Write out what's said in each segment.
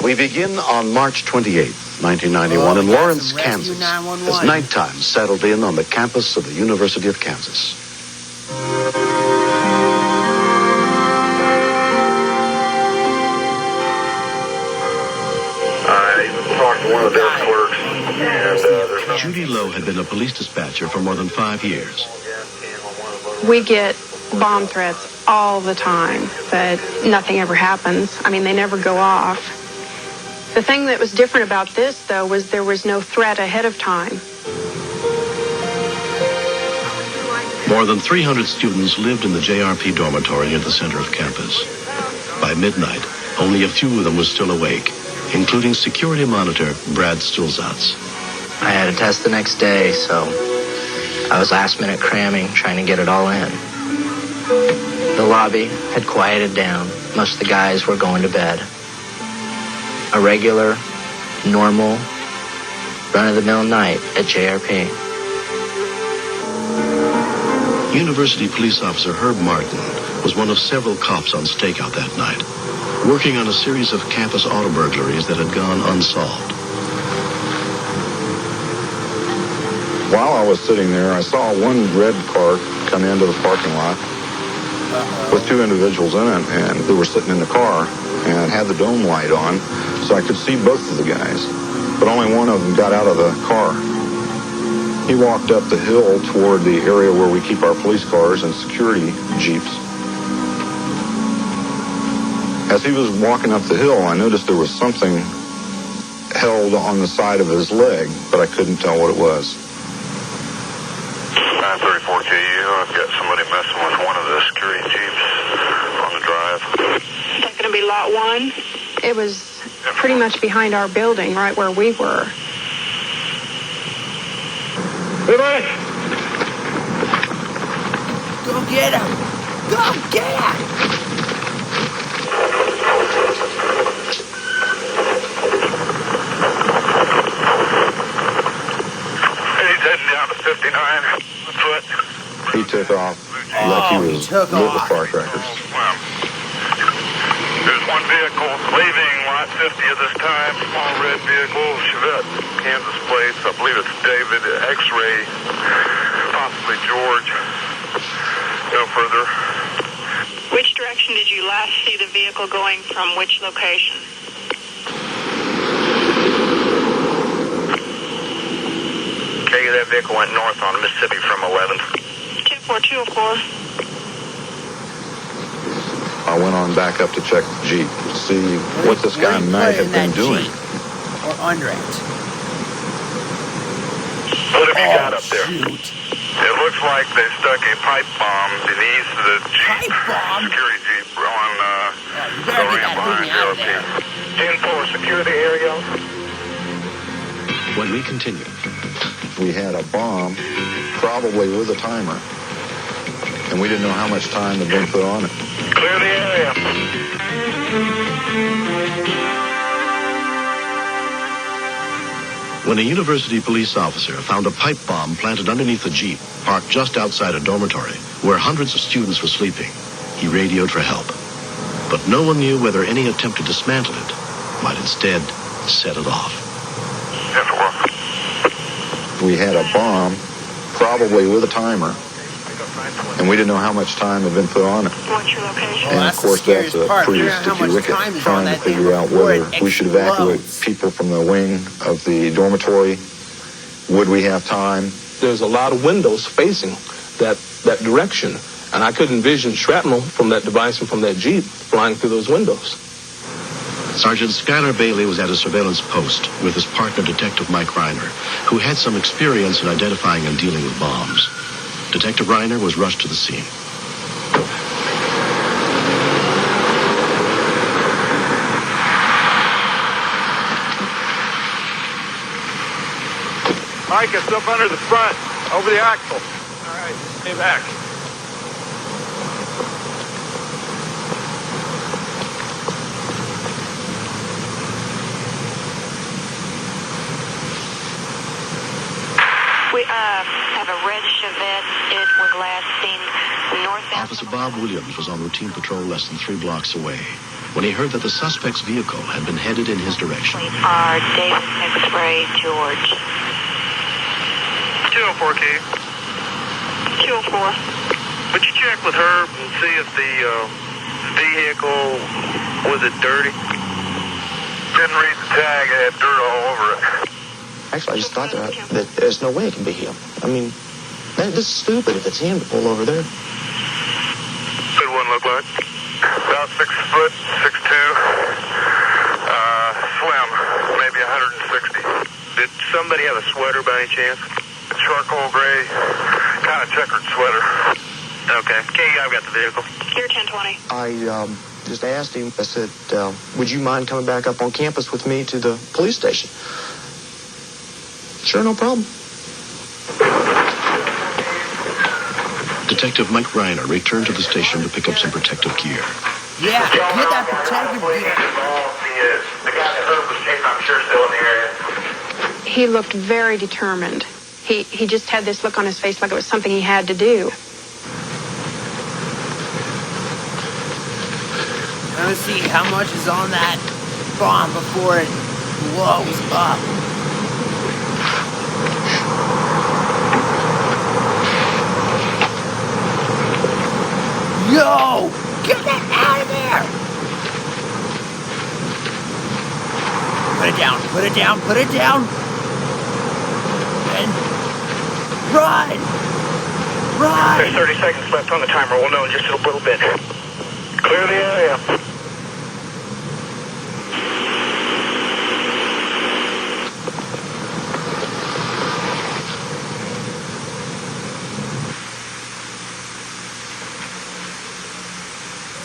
We begin on March 28, 1991, in Lawrence, Kansas, as nighttime settled in on the campus of the University of Kansas. I talked to one of their clerks, and Judy Lowe had been a police dispatcher for more than 5 years. We get bomb threats all the time, but nothing ever happens. I mean, they never go off. The thing that was different about this, though, was there was no threat ahead of time. More than 300 students lived in the JRP dormitory near the center of campus. By midnight, only a few of them were still awake, including security monitor Brad Stulzatz. I had a test the next day, so I was last-minute cramming, trying to get it all in. The lobby had quieted down. Most of the guys were going to bed. A regular, normal, run-of-the-mill night at JRP. University police officer Herb Martin was one of several cops on stakeout that night, working on a series of campus auto burglaries that had gone unsolved. while I was sitting there, I saw one red car come into the parking lot with two individuals in it, and they were sitting in the car and had the dome light on, so I could see both of the guys, but only one of them got out of the car. He walked up the hill toward the area where we keep our police cars and security jeeps. As he was walking up the hill, I noticed there was something held on the side of his leg, but I couldn't tell what it was. 934KU, I've got somebody messing with one of the security jeeps on the drive. Is that going to be lot one? It was pretty much behind our building, right where we were. Hey, man! Go get him! Go get him! He's heading down to 59 foot. He took off like he was lit with firecrackers. There's one vehicle leaving lot 50 at this time. Small red vehicle, Chevette, Kansas plates. I believe it's David, X-ray, possibly George. No further. Which direction did you last see the vehicle going from which location? Okay, that vehicle went north on Mississippi from 11th. 24204. I went on back up to check the Jeep to see what this guy might have been doing. Jeep? Or under it? What have you got up there? Shoot. It looks like they stuck a pipe bomb beneath the Jeep. Pipe bomb? Security Jeep on You the better get ramp that behind thing out of JRP. there. 10-4 security area. When we continued, We had a bomb, probably with a timer, and we didn't know how much time had been put on it. Clear the area. when a university police officer found a pipe bomb planted underneath a Jeep parked just outside a dormitory where hundreds of students were sleeping, he radioed for help. But no one knew whether any attempt to dismantle it might instead set it off. 10-4. We had a bomb, probably with a timer, and we didn't know how much time had been put on it. What's your location? And of that's the course, that's scariest a part, pretty figuring out how sticky much wicket, time is on trying to that thing figure out before whether it we should evacuate explodes. people from the wing of the dormitory. Would we have time? There's a lot of windows facing that direction, and I could envision shrapnel from that device and from that Jeep flying through those windows. Sergeant Skylar Bailey was at a surveillance post with his partner, Detective Mike Reiner, who had some experience in identifying and dealing with bombs. Detective Reiner was rushed to the scene. Mike, it's up under the front, over the axle. All right, stay back. We have a red Chevette. It was last seen northbound. Officer Bob Williams was on routine patrol less than 3 blocks away when he heard that the suspect's vehicle had been headed in his direction. Are David X-Ray George. 204 key. 204. Would you check with Herb and see if the vehicle, was it dirty? Didn't read the tag, it had dirt all over it. Actually, I just thought that there's no way it can be him. I mean, this is stupid if it's him to pull over there. Good one look like. About 6 foot, 6'2". Slim, maybe 160. Did somebody have a sweater by any chance? Charcoal gray, kind of checkered sweater. Okay. Okay, I've got the vehicle. Here, 1020. I just asked him, I said, would you mind coming back up on campus with me to the police station? Sure, no problem. Detective Mike Reiner returned to the station to pick up some protective gear. Yeah, get that protective gear. The guy that Herb was chasing, I'm sure, still in the area. He looked very determined. He just had this look on his face like it was something he had to do. Let's see how much is on that bomb before it blows up. Yo! Get that out of there! Put it down, put it down, put it down! And run! Run! There's 30 seconds left on the timer. We'll know in just a little bit. Clear the area.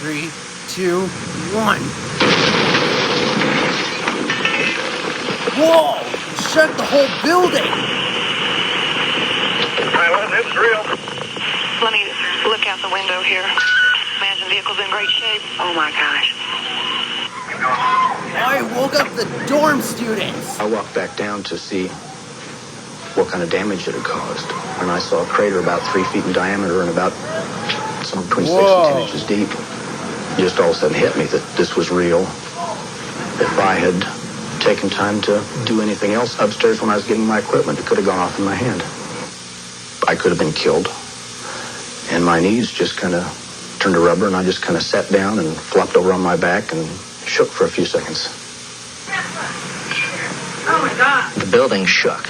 Three, 2, 1. Whoa! It shook the whole building! Pilot, it's real. Let me look out the window here. Imagine the vehicle's in great shape. Oh my gosh. I woke up the dorm students! I walked back down to see what kind of damage it had caused. And I saw a crater about 3 feet in diameter and about somewhere between 6 and 10 inches deep. Just all of a sudden hit me that this was real. If I had taken time to do anything else upstairs when I was getting my equipment, it could have gone off in my hand. I could have been killed. And my knees just kind of turned to rubber, and I just kind of sat down and flopped over on my back and shook for a few seconds. Oh my God. The building shook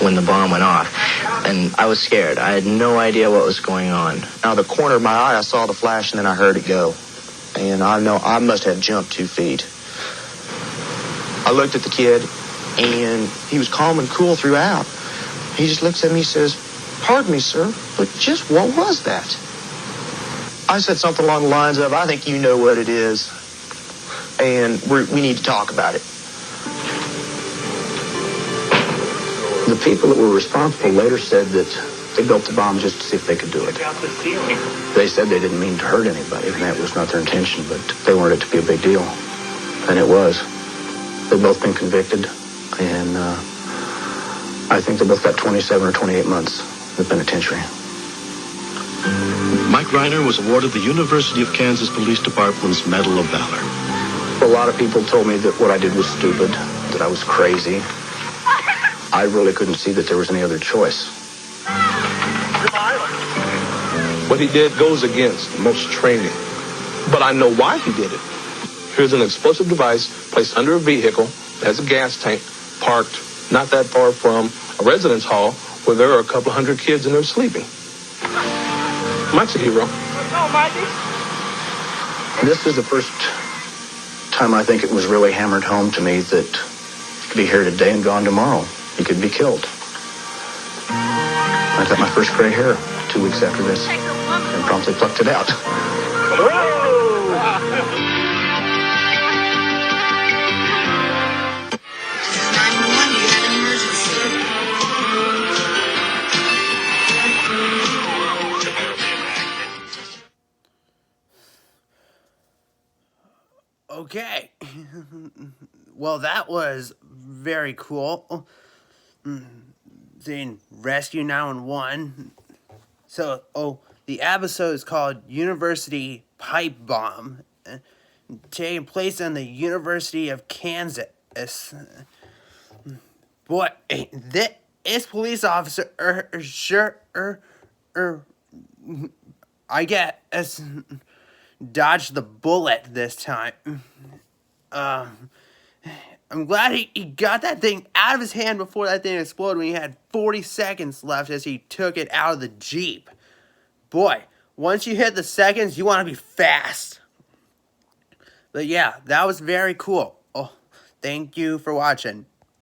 when the bomb went off, and I was scared. I had no idea what was going on. Out of the corner of my eye, I saw the flash, and then I heard it go. And I know I must have jumped 2 feet. I looked at the kid, and he was calm and cool throughout. He just looks at me and says, "Pardon me, sir, but just what was that?" I said something along the lines of, "I think you know what it is, and we need to talk about it." The people that were responsible later said that they built the bomb just to see if they could do it. They said they didn't mean to hurt anybody, and that was not their intention, but they wanted it to be a big deal, and it was. They've both been convicted, and I think they both got 27 or 28 months in the penitentiary. Mike Reiner was awarded the University of Kansas Police Department's Medal of Valor. A lot of people told me that what I did was stupid, that I was crazy. I really couldn't see that there was any other choice. What he did goes against most training. But I know why he did it. Here's an explosive device placed under a vehicle that has a gas tank parked not that far from a residence hall where there are a couple hundred kids and they're sleeping. Mike's a hero. This is the first time I think it was really hammered home to me that you could be here today and gone tomorrow. You could be killed. I got my first gray hair 2 weeks after this and promptly plucked it out. Okay. Well, that was very cool. Saying Rescue 911. So, the episode is called University Pipe Bomb. taking place in the University of Kansas. Boy, this police officer I guess dodged the bullet this time. I'm glad he got that thing out of his hand before that thing exploded when he had 40 seconds left as he took it out of the Jeep. Boy, once you hit the seconds, you want to be fast. But yeah, that was very cool. Oh, thank you for watching.